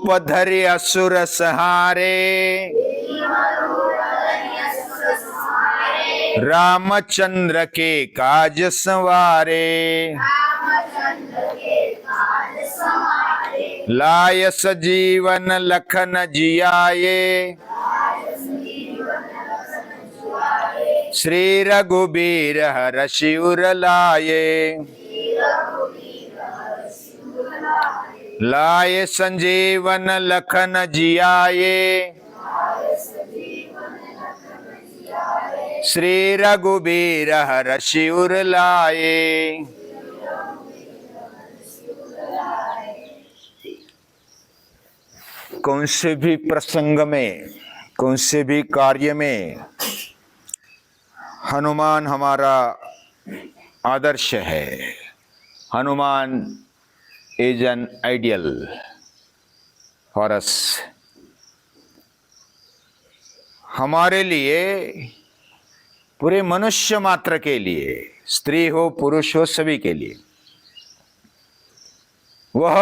रूप धरि असुर संहारे, रामचंद्र के काज संवारे। लाय सजीवन लखन जियाए, श्री रघुबीर हरषि उर लाए। लाए संजीवन लखन जियाए, श्री रघुबीर हरषि उर लाए। कौन से भी प्रसंग में, कौन से भी कार्य में हनुमान हमारा आदर्श है। Hanuman is an ideal for us. हमारे लिए, पूरे मनुष्य मात्र के लिए, स्त्री हो पुरुष हो सभी के लिए, वह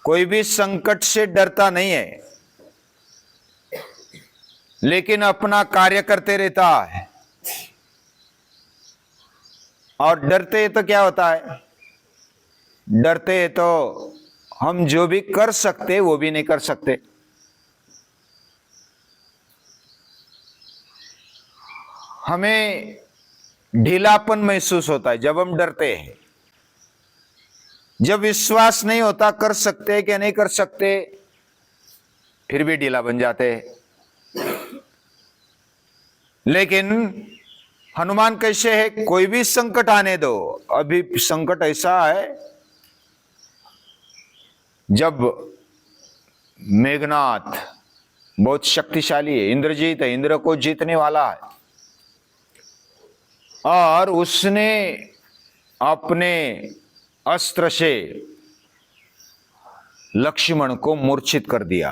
कोई भी संकट से डरता नहीं है, लेकिन अपना कार्य करते रहता है। और डरते तो क्या होता है, डरते तो हम जो भी कर सकते वो भी नहीं कर सकते। हमें ढीलापन महसूस होता है जब हम डरते हैं। जब विश्वास नहीं होता कर सकते कि नहीं कर सकते, फिर भी ढीला बन जाते हैं। लेकिन हनुमान कैसे है, कोई भी संकट आने दो। अभी संकट ऐसा है, जब मेघनाथ बहुत शक्तिशाली है, इंद्रजीत है, इंद्र को जीतने वाला है, और उसने अपने अस्त्र से लक्ष्मण को मूर्छित कर दिया।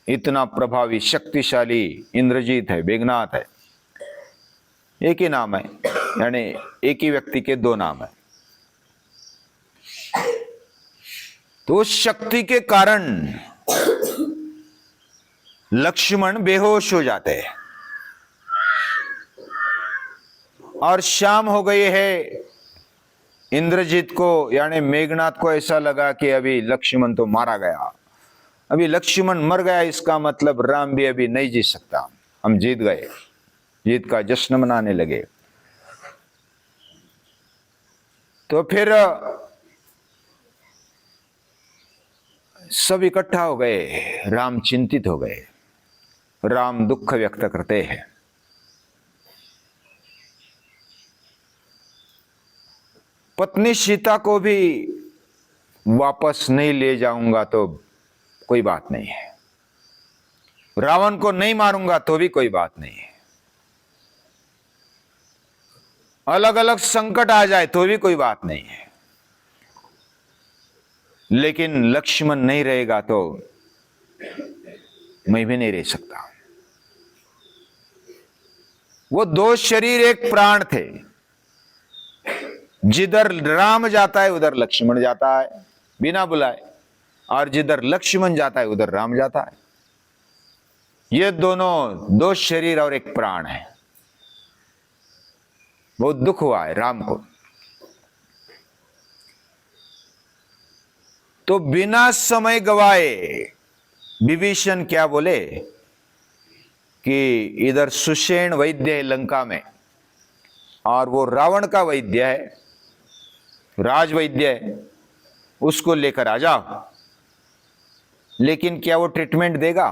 इतना प्रभावी शक्तिशाली इंद्रजीत है, मेघनाथ है। एक ही नाम है, यानी एक ही व्यक्ति के दो नाम है। तो उस शक्ति के कारण लक्ष्मण बेहोश हो जाते हैं और शाम हो गई है। इंद्रजीत को यानी मेघनाथ को ऐसा लगा कि अभी लक्ष्मण तो मारा गया, अभी लक्ष्मण मर गया, इसका मतलब राम भी अभी नहीं जीत सकता, हम जीत गए। जीत का जश्न मनाने लगे। तो फिर सब इकट्ठा हो गए, राम चिंतित हो गए, राम दुख व्यक्त करते हैं। पत्नी सीता को भी वापस नहीं ले जाऊंगा तो कोई बात नहीं है, रावण को नहीं मारूंगा तो भी कोई बात नहीं है, अलग अलग संकट आ जाए तो भी कोई बात नहीं है, लेकिन लक्ष्मण नहीं रहेगा तो मैं भी नहीं रह सकता। वो दो शरीर एक प्राण थे, जिधर राम जाता है उधर लक्ष्मण जाता है बिना बुलाए, और जिधर लक्ष्मण जाता है उधर राम जाता है। ये दोनों दो शरीर और एक प्राण है। बहुत दुख हुआ है राम को। तो बिना समय गवाए विभीषण क्या बोले कि इधर सुषेण वैद्य है लंका में, और वो रावण का वैद्य है, राज वैद्य है, उसको लेकर आ जाओ। लेकिन क्या वो ट्रीटमेंट देगा?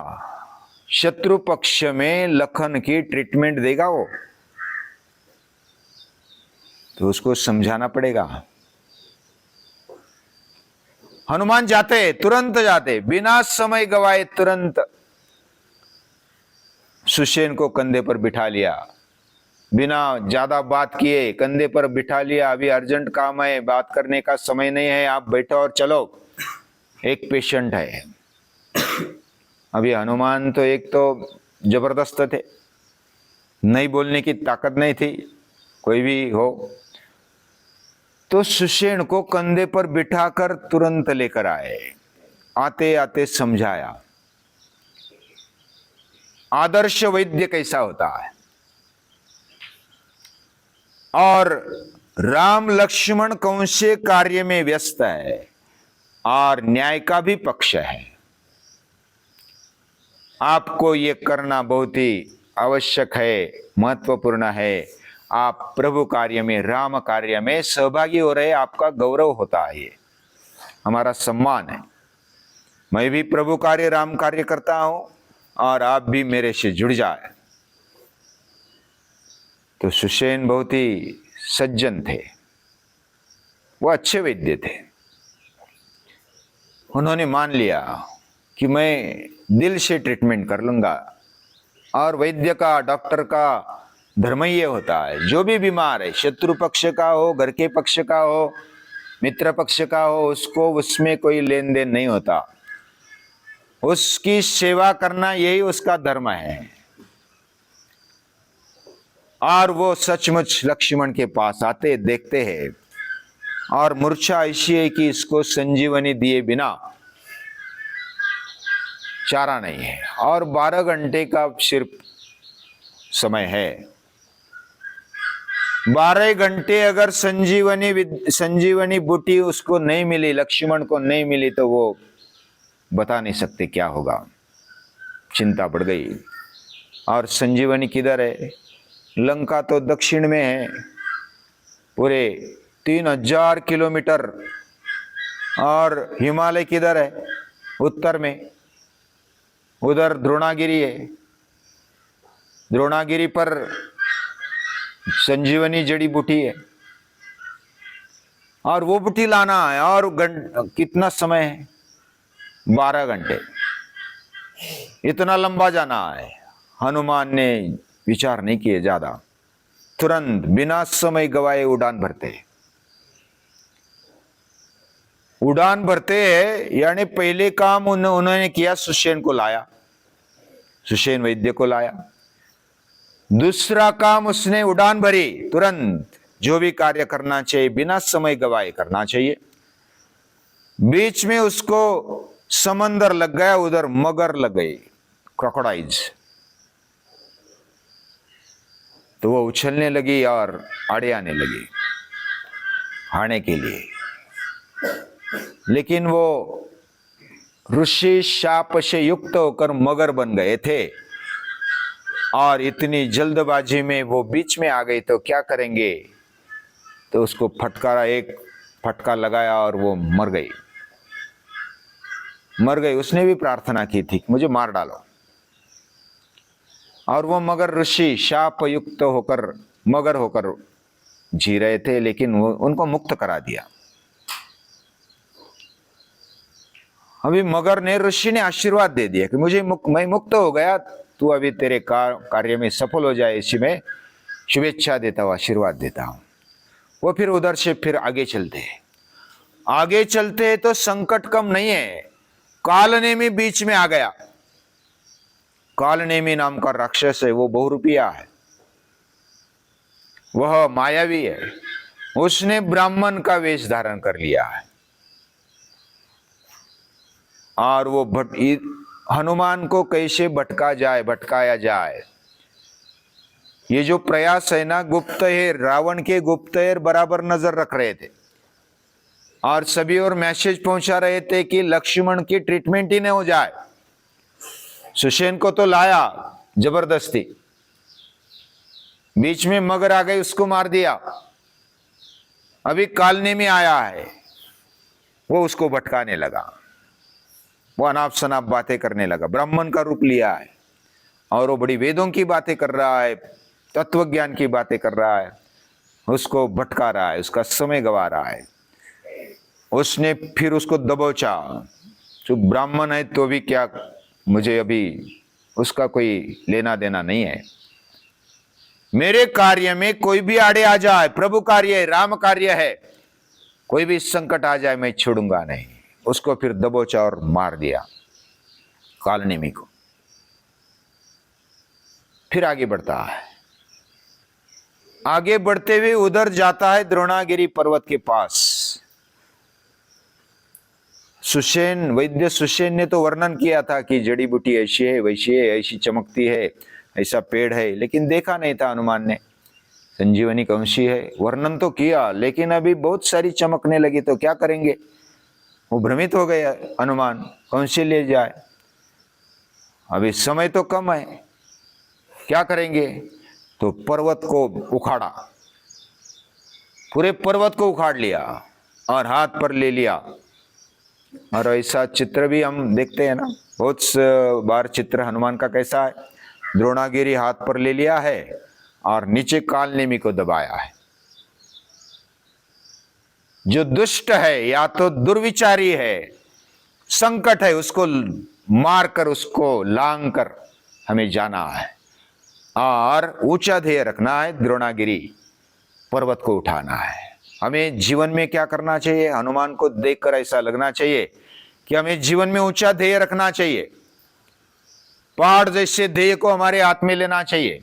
शत्रु पक्ष में लखन की ट्रीटमेंट देगा वो? तो उसको समझाना पड़ेगा। हनुमान जाते, तुरंत जाते, बिना समय गवाए तुरंत सुषेण को कंधे पर बिठा लिया, बिना ज्यादा बात किए कंधे पर बिठा लिया। अभी अर्जेंट काम है, बात करने का समय नहीं है, आप बैठो और चलो, एक पेशेंट है। अभी हनुमान तो एक तो जबरदस्त थे, नहीं बोलने की ताकत नहीं थी कोई भी हो, तो सुषेण को कंधे पर बिठाकर तुरंत लेकर आए। आते आते समझाया आदर्श वैद्य कैसा होता है। और राम लक्ष्मण कौन से कार्य में व्यस्त है और न्याय का भी पक्ष है। आपको ये करना बहुत ही आवश्यक है, महत्वपूर्ण है। आप प्रभु कार्य में, राम कार्य में सहभागी हो रहे, आपका गौरव होता है, ये हमारा सम्मान है। मैं भी प्रभु कार्य, राम कार्य करता हूं और आप भी मेरे से जुड़ जाए। तो सुषेण बहुत ही सज्जन थे, वो अच्छे वैद्य थे। उन्होंने मान लिया कि मैं दिल से ट्रीटमेंट कर लूंगा। और वैद्य का, डॉक्टर का धर्म ये होता है, जो भी बीमार है, शत्रु पक्ष का हो, घर के पक्ष का हो, मित्र पक्ष का हो, उसको उसमें कोई लेन देन नहीं होता। उसकी सेवा करना यही उसका धर्म है। और वो सचमुच लक्ष्मण के पास आते, देखते हैं, और मूर्छा ऐसी है कि इसको संजीवनी दिए बिना चारा नहीं है। और 12 घंटे का सिर्फ समय है। 12 घंटे अगर संजीवनी बूटी उसको नहीं मिली, लक्ष्मण को नहीं मिली, तो वो बता नहीं सकते क्या होगा। चिंता बढ़ गई। और संजीवनी किधर है? लंका तो दक्षिण में है, पूरे 3000 किलोमीटर। और हिमालय किधर है? उत्तर में। उधर द्रोणागिरी है। द्रोणागिरी पर संजीवनी जड़ी बूटी है, और वो बूटी लाना है। और कितना समय है? 12 घंटे। इतना लंबा जाना है। हनुमान ने विचार नहीं किए ज्यादा, तुरंत बिना समय गवाए उड़ान भरते। उड़ान भरते हैं, यानी पहले काम उन्होंने किया, सुषेण को लाया, सुषेण वैद्य को लाया। दूसरा काम उसने उड़ान भरी, तुरंत जो भी कार्य करना चाहिए बिना समय गवाए करना चाहिए। बीच में उसको समंदर लग गया, उधर मगर लग गई, क्रोकोडाइल्स। तो वो उछलने लगी और आड़े आने लगी खाने के लिए। लेकिन वो ऋषि शाप से युक्त होकर मगर बन गए थे, और इतनी जल्दबाजी में वो बीच में आ गई, तो क्या करेंगे। तो उसको फटकारा, एक फटका लगाया और वो मर गई। मर गई। उसने भी प्रार्थना की थी, मुझे मार डालो। और वो मगर ऋषि शाप युक्त होकर, मगर होकर जी रहे थे, लेकिन वो उनको मुक्त करा दिया। अभी मगर ने, ऋषि ने आशीर्वाद दे दिया कि मैं मुक्त हो गया, तू अभी तेरे कार्य में सफल हो जाए, इसी में शुभेच्छा देता हूं, आशीर्वाद देता हूं। वो फिर उधर से फिर आगे चलते तो संकट कम नहीं है। कालनेमी बीच में आ गया। कालनेमी नाम का राक्षस है, वो बहुरूपिया है, वह मायावी है। उसने ब्राह्मण का वेश धारण कर लिया है, और वो हनुमान को कैसे भटकाया जाए, ये जो प्रयास है ना, गुप्तहेर, रावण के गुप्तहेर बराबर नजर रख रहे थे, और सभी और मैसेज पहुंचा रहे थे कि लक्ष्मण की ट्रीटमेंट ही नहीं हो जाए। सुषेण को तो लाया जबरदस्ती, बीच में मगर आ गई, उसको मार दिया। अभी कालने में आया है, वो उसको भटकाने लगा, वो अनाप शनाप बातें करने लगा, ब्राह्मण का रूप लिया है, और वो बड़ी वेदों की बातें कर रहा है, तत्व ज्ञान की बातें कर रहा है, उसको भटका रहा है, उसका समय गवा रहा है। उसने फिर उसको दबोचा। जो ब्राह्मण है तो भी क्या, मुझे अभी उसका कोई लेना देना नहीं है। मेरे कार्य में कोई भी आड़े आ जाए, प्रभु कार्य है, राम कार्य है, कोई भी संकट आ जाए, मैं छोड़ूंगा नहीं। उसको फिर दबोचा और मार दिया कालनेमी को। फिर आगे बढ़ता है। आगे बढ़ते हुए उधर जाता है द्रोणागिरी पर्वत के पास। सुषेण, वैद्य सुषेण ने तो वर्णन किया था कि जड़ी बूटी ऐसी है, वैसी है, ऐसी चमकती है, ऐसा पेड़ है, लेकिन देखा नहीं था हनुमान ने। संजीवनी कौन सी है वर्णन तो किया, लेकिन अभी बहुत सारी चमकने लगी तो क्या करेंगे। वो भ्रमित हो गए हनुमान, कौन सी ले जाए, अभी समय तो कम है, क्या करेंगे। तो पर्वत को उखाड़ा, पूरे पर्वत को उखाड़ लिया और हाथ पर ले लिया। और ऐसा चित्र भी हम देखते हैं ना, बहुत बार चित्र हनुमान का कैसा है, द्रोणागिरी हाथ पर ले लिया है और नीचे कालनेमी को दबाया है। जो दुष्ट है या तो दुर्विचारी है, संकट है, उसको मारकर, उसको लांग कर हमें जाना है और ऊंचा ध्येय रखना है, द्रोणागिरी पर्वत को उठाना है। हमें जीवन में क्या करना चाहिए, हनुमान को देखकर ऐसा लगना चाहिए कि हमें जीवन में ऊंचा ध्येय रखना चाहिए, पहाड़ जैसे ध्येय को हमारे हाथ में लेना चाहिए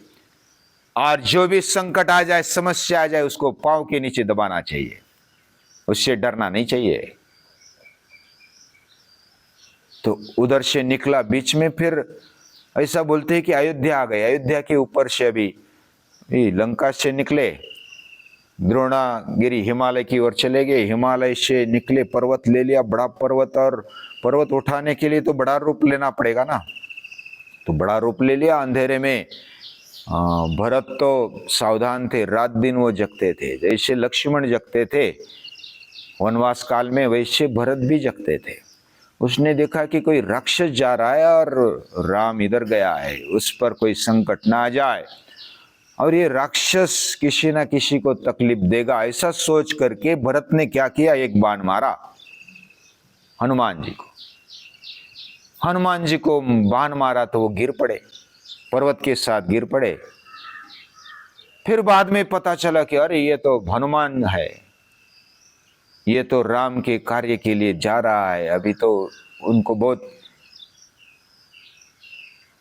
और जो भी संकट आ जाए, समस्या आ जाए, उसको पांव के नीचे दबाना चाहिए, उससे डरना नहीं चाहिए। तो उधर से निकला, बीच में फिर ऐसा बोलते हैं कि अयोध्या आ गए। अयोध्या के ऊपर से अभी लंका से निकले, द्रोणागिरी हिमालय की ओर चले गए, हिमालय से निकले, पर्वत ले लिया, बड़ा पर्वत, और पर्वत उठाने के लिए तो बड़ा रूप लेना पड़ेगा ना, तो बड़ा रूप ले लिया। अंधेरे में भरत तो सावधान थे, रात दिन वो जगते थे, जैसे लक्ष्मण जगते थे वनवास काल में, वैसे भरत भी जगते थे। उसने देखा कि कोई राक्षस जा रहा है और राम इधर गया है, उस पर कोई संकट ना आ जाए और ये राक्षस किसी ना किसी को तकलीफ देगा, ऐसा सोच करके भरत ने क्या किया, एक बाण मारा हनुमान जी को। हनुमान जी को बाण मारा तो वो गिर पड़े, पर्वत के साथ गिर पड़े। फिर बाद में पता चला कि अरे ये तो हनुमान है, ये तो राम के कार्य के लिए जा रहा है। अभी तो उनको बहुत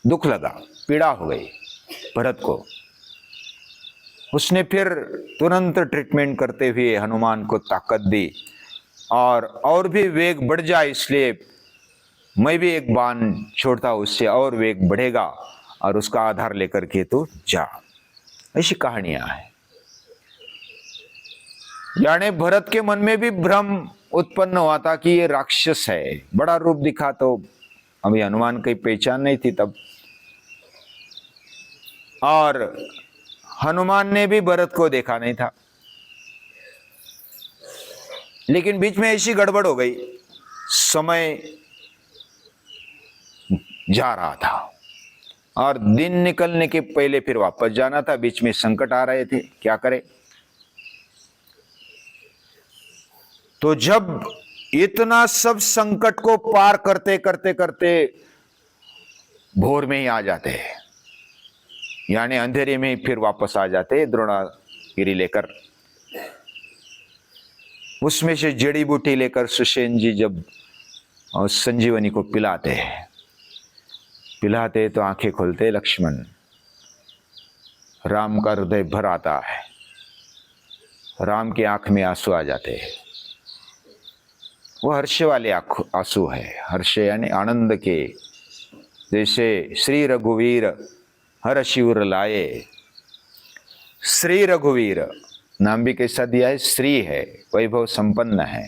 दुख लगा, पीड़ा हो गई भरत को। उसने फिर तुरंत ट्रीटमेंट करते हुए हनुमान को ताकत दी और भी वेग बढ़ जाए, इसलिए मैं भी एक बाण छोड़ता हूं, उससे और वेग बढ़ेगा और उसका आधार लेकर के तो जा। ऐसी कहानियां हैं। यानी भरत के मन में भी भ्रम उत्पन्न हुआ था कि ये राक्षस है, बड़ा रूप दिखा, तो अभी हनुमान की पहचान नहीं थी तब। और हनुमान ने भी भरत को देखा नहीं था, लेकिन बीच में ऐसी गड़बड़ हो गई, समय जा रहा था और दिन निकलने के पहले फिर वापस जाना था, बीच में संकट आ रहे थे, क्या करे। तो जब इतना सब संकट को पार करते करते करते भोर में ही आ जाते हैं, यानी अंधेरे में ही फिर वापस आ जाते हैं द्रोणागिरी लेकर। उसमें से जड़ी बूटी लेकर सुषेण जी जब संजीवनी को पिलाते तो आंखें खोलते लक्ष्मण, राम का हृदय भर आता है, राम की आंख में आंसू आ जाते हैं। वो हर्ष वाले आंसू है, हर्ष यानी आनंद के, जैसे श्री रघुवीर हर शिवर लाए। श्री रघुवीर नाम भी कैसा दिया है, श्री है, वैभव संपन्न है।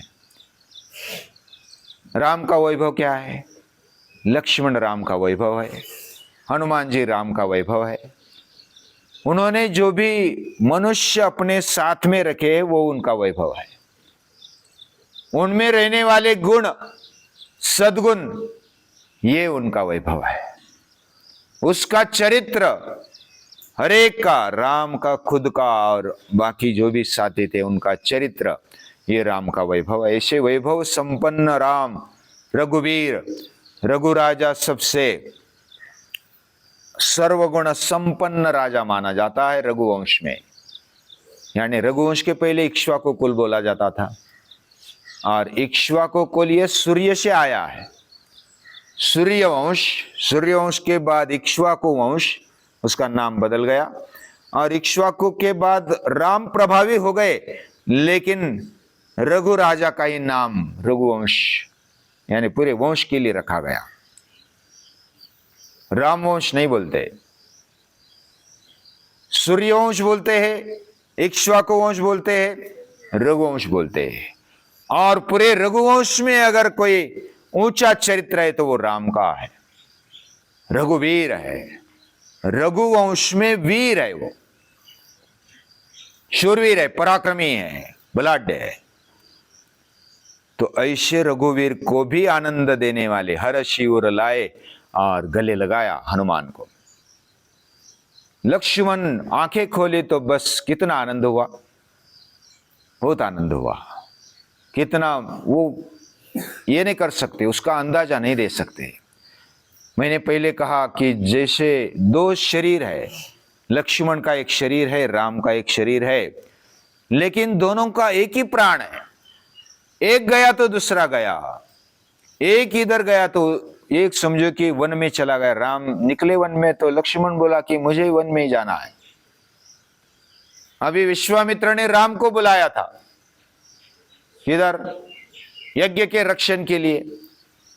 राम का वैभव क्या है, लक्ष्मण राम का वैभव है, हनुमान जी राम का वैभव है। उन्होंने जो भी मनुष्य अपने साथ में रखे वो उनका वैभव है। उनमें रहने वाले गुण, सद्गुण, ये उनका वैभव है। उसका चरित्र हरेक का, राम का खुद का और बाकी जो भी साथी थे उनका चरित्र, ये राम का वैभव है। ऐसे वैभव संपन्न राम रघुवीर, रघु राजा सबसे सर्वगुण संपन्न राजा माना जाता है रघुवंश में। यानी रघुवंश के पहले इक्ष्वाकु कुल बोला जाता था और इक्ष्वाकु कुल ये सूर्य से आया है। सूर्यवंश के बाद इक्ष्वाकु वंश, उसका नाम बदल गया और इक्ष्वाकु के बाद राम प्रभावी हो गए, लेकिन रघु राजा का ही नाम रघुवंश यानी पूरे वंश के लिए रखा गया। रामवंश नहीं बोलते, सूर्यवंश बोलते हैं, इक्ष्वाकु वंश बोलते हैं, रघुवंश बोलते हैं। और पूरे रघुवंश में अगर कोई ऊंचा चरित्र है तो वो राम का है, रघुवीर है। रघुवंश में वीर है, वो शूरवीर है, पराक्रमी है, बलाढ्य है। तो ऐसे रघुवीर को भी आनंद देने वाले हर शिवर लाए और गले लगाया हनुमान को। लक्ष्मण आंखें खोली तो बस कितना आनंद हुआ, बहुत आनंद हुआ। कितना वो ये नहीं कर सकते, उसका अंदाजा नहीं दे सकते। मैंने पहले कहा कि जैसे दो शरीर है, लक्ष्मण का एक शरीर है, राम का एक शरीर है, लेकिन दोनों का एक ही प्राण है। एक गया तो दूसरा गया, एक इधर गया तो एक समझो कि वन में चला गया। राम निकले वन में तो लक्ष्मण बोला कि मुझे वन में ही जाना है। अभी विश्वामित्र ने राम को बुलाया था इधर यज्ञ के रक्षण के लिए।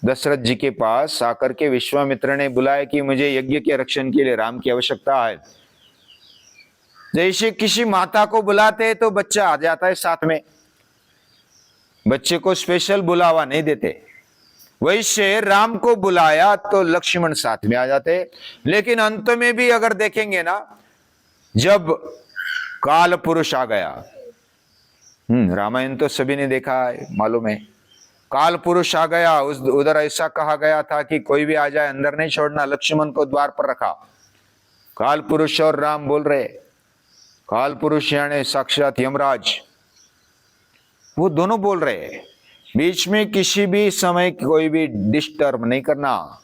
दशरथ जी के पास आकर के विश्वामित्र ने बुलाया कि मुझे यज्ञ के रक्षण के लिए राम की आवश्यकता है। जैसे किसी माता को बुलाते हैं तो बच्चा आ जाता है साथ में, बच्चे को स्पेशल बुलावा नहीं देते। वैसे राम को बुलाया तो लक्ष्मण साथ में आ जाते। लेकिन अंत में भी अगर देखेंगे ना, जब काल पुरुष आ गया, रामायण तो सभी ने देखा है, मालूम है। काल पुरुष आ गया, उधर ऐसा कहा गया था कि कोई भी आ जाए अंदर नहीं छोड़ना, लक्ष्मण को द्वार पर रखा। काल पुरुष और राम बोल रहे, काल पुरुष यानी साक्षात यमराज, वो दोनों बोल रहे बीच में किसी भी समय कोई भी डिस्टर्ब नहीं करना,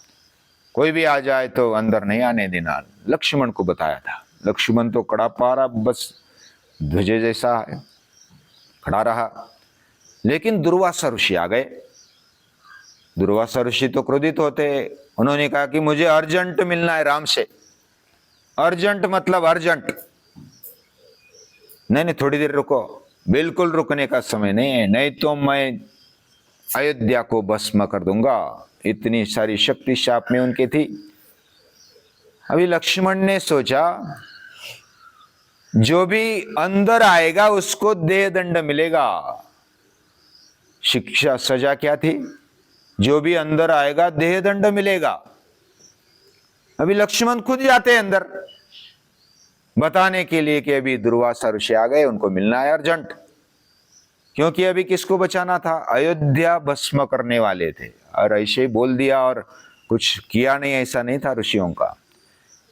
कोई भी आ जाए तो अंदर नहीं आने देना। लक्ष्मण को बताया था। लक्ष्मण तो कड़ा पारा बस ध्वजे जैसा है, खड़ा रहा। लेकिन दुर्वासा ऋषि आ गए। दुर्वासा ऋषि तो क्रोधित होते। उन्होंने कहा कि मुझे अर्जेंट मिलना है राम से। अर्जेंट मतलब अर्जेंट। नहीं, थोड़ी देर रुको, बिल्कुल रुकने का समय नहीं है, नहीं तो मैं अयोध्या को भस्म कर दूंगा। इतनी सारी शक्ति शाप में उनकी थी। अभी लक्ष्मण ने सोचा जो भी अंदर आएगा उसको देह दंड मिलेगा। शिक्षा सजा क्या थी? जो भी अंदर आएगा देह दंड मिलेगा। अभी लक्ष्मण खुद जाते हैं अंदर बताने के लिए कि अभी दुर्वासा ऋषि आ गए, उनको मिलना है अर्जेंट। क्योंकि अभी किसको बचाना था? अयोध्या भस्म करने वाले थे। और ऐसे ही बोल दिया और कुछ किया नहीं, ऐसा नहीं था ऋषियों का।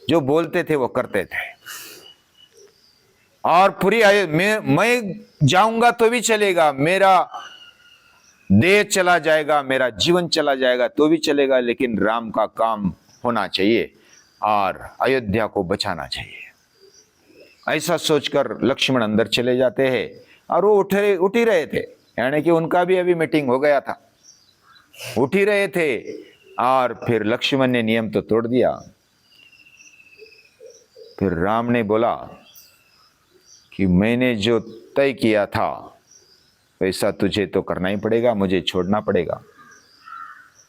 जो बोलते थे वो करते थे। और पूरी मैं जाऊंगा तो भी चलेगा, मेरा देह चला जाएगा, मेरा जीवन चला जाएगा तो भी चलेगा, लेकिन राम का काम होना चाहिए और अयोध्या को बचाना चाहिए। ऐसा सोचकर लक्ष्मण अंदर चले जाते हैं। और वो उठ ही रहे थे, यानी कि उनका भी अभी मीटिंग हो गया था, उठ ही रहे थे। और फिर लक्ष्मण ने नियम तो तोड़ दिया। फिर राम ने बोला कि मैंने जो तय किया था वैसा तुझे तो करना ही पड़ेगा, मुझे छोड़ना पड़ेगा,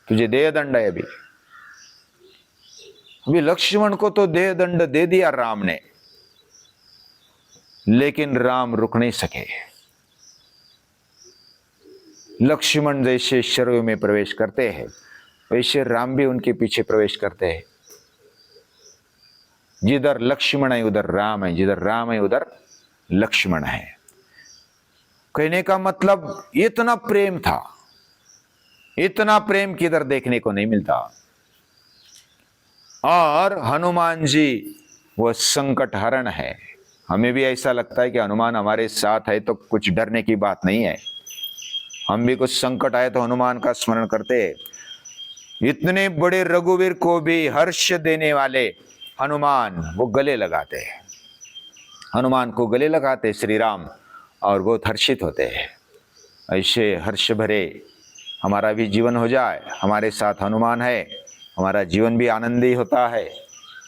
तुझे देह दंड है। अभी लक्ष्मण को तो देह दंड दे दिया राम ने, लेकिन राम रुक नहीं सके। लक्ष्मण जैसे शरीर में प्रवेश करते हैं वैसे राम भी उनके पीछे प्रवेश करते हैं। जिधर लक्ष्मण है उधर राम है, जिधर राम है उधर लक्ष्मण है। कहने का मतलब इतना प्रेम था, इतना प्रेम किधर देखने को नहीं मिलता। और हनुमान जी वो संकट हरण है। हमें भी ऐसा लगता है कि हनुमान हमारे साथ है तो कुछ डरने की बात नहीं है। हम भी कुछ संकट आए तो हनुमान का स्मरण करते हैं। इतने बड़े रघुवीर को भी हर्ष देने वाले हनुमान वो गले लगाते हैं, हनुमान को गले लगाते श्री राम, और बहुत हर्षित होते हैं। ऐसे हर्ष भरे हमारा भी जीवन हो जाए। हमारे साथ हनुमान है, हमारा जीवन भी आनंदी होता है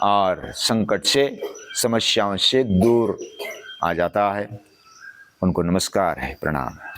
और संकट से समस्याओं से दूर आ जाता है। उनको नमस्कार है, प्रणाम है।